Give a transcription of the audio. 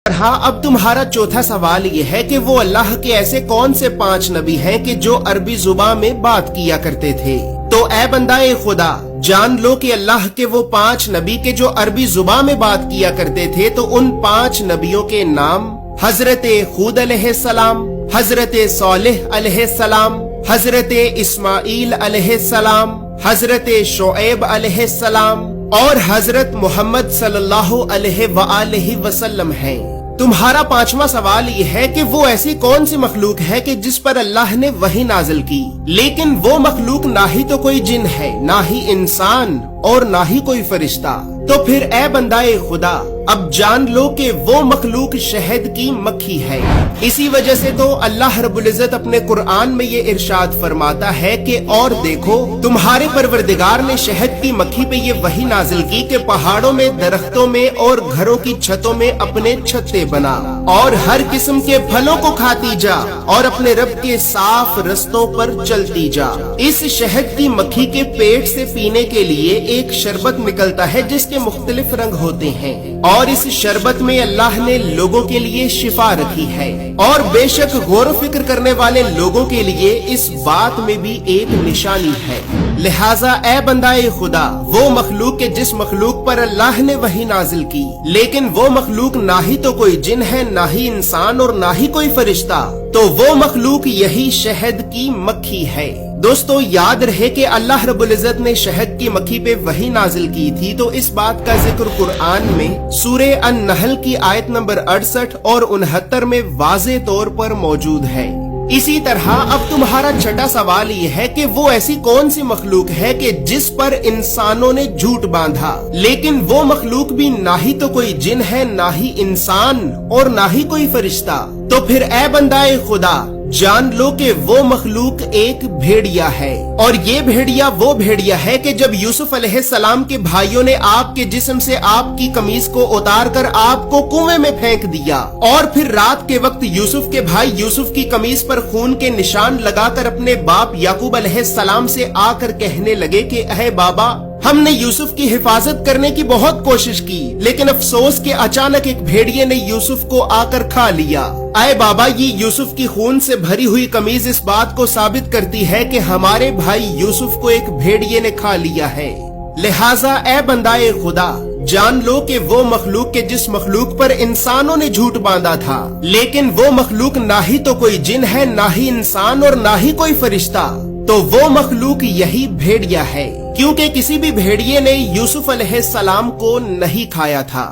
हाँ, अब तुम्हारा चौथा सवाल ये है कि वो अल्लाह के ऐसे कौन से 5 नबी हैं कि जो अरबी जुबान में बात किया करते थे। तो ए बंदाए खुदा, जान लो कि अल्लाह के वो 5 नबी के जो अरबी जुबान में बात किया करते थे, तो उन 5 नबियों के नाम हजरत हूद अलैहिस्सलाम, हजरत सालेह अलैहिस्सलाम, हजरत इस्माइल अलैहिस्सलाम, हजरत शुएब अलैहिस्सलाम और हजरत मोहम्मद सल्लल्लाहु अलैहि वसल्लम हैं। तुम्हारा 5वां सवाल ये है कि वो ऐसी कौन सी मखलूक है कि जिस पर अल्लाह ने वही नाजिल की, लेकिन वो मखलूक ना ही तो कोई जिन है, ना ही इंसान और ना ही कोई फरिश्ता। तो फिर ए बंदाए खुदा, अब जान लो कि वो मखलूक शहद की मक्खी है। इसी वजह से तो अल्लाह रब्बुल इज्जत अपने कुरान में ये इरशाद फरमाता है कि और देखो, तुम्हारे परवरदिगार ने शहद की मक्खी पे ये वही नाजिल की कि पहाड़ों में, दरख्तों में और घरों की छतों में अपने छत्ते बना और हर किस्म के फलों को खाती जा और अपने रब के साफ रस्तों पर चलती जा। इस शहद की मक्खी के पेट से पीने के लिए एक शरबत निकलता है जिसके मुख्तलिफ रंग होते हैं और इस शरबत में अल्लाह ने लोगों के लिए शिफा रखी है और बेशक गौर फिक्र करने वाले लोगों के लिए इस बात में भी एक निशानी है। लिहाजा ए बंदाए खुदा, वो मखलूक के जिस मखलूक पर अल्लाह ने वही नाजिल की, लेकिन वो मखलूक ना ही तो कोई जिन है, ना ही इंसान और ना ही कोई फरिश्ता, तो वो मखलूक यही शहद की मक्खी है। दोस्तों, याद रहे कि अल्लाह रब्बुल इज्जत ने शहद की मक्खी पे वही नाजिल की थी, तो इस बात का जिक्र कुरान में सूरे अन-नहल की आयत नंबर 68 और 69 में वाज़े तौर पर मौजूद है। इसी तरह अब तुम्हारा छठा सवाल ये है कि वो ऐसी कौन सी मखलूक है कि जिस पर इंसानों ने झूठ बांधा, लेकिन वो मखलूक भी ना ही तो कोई जिन है, ना ही इंसान और ना ही कोई फरिश्ता। तो फिर ए बंदाए खुदा, जान लो कि वो मखलूक एक भेड़िया है और ये भेड़िया वो भेड़िया है कि जब यूसुफ अलैहिस्सलाम के भाइयों ने आपके जिस्म से आपकी कमीज को उतार कर आपको कुएं में फेंक दिया और फिर रात के वक्त यूसुफ के भाई यूसुफ की कमीज पर खून के निशान लगाकर अपने बाप याकूब अलैहिस्सलाम से आकर कहने लगे कि अहे बाबा, हमने यूसुफ की हिफाजत करने की बहुत कोशिश की, लेकिन अफसोस के अचानक एक भेड़िए ने यूसुफ को आकर खा लिया। आए बाबा, ये यूसुफ की खून से भरी हुई कमीज इस बात को साबित करती है कि हमारे भाई यूसुफ को एक भेड़िए ने खा लिया है। लिहाजा ए बंदाए खुदा, जान लो कि वो मखलूक के जिस मखलूक पर इंसानों ने झूठ बांधा था, लेकिन वो मखलूक ना ही तो कोई जिन है, ना ही इंसान और ना ही कोई फरिश्ता, तो वो मखलूक यही भेड़िया है, क्योंकि किसी भी भेड़िए ने यूसुफ अलैहिस्सलाम को नहीं खाया था।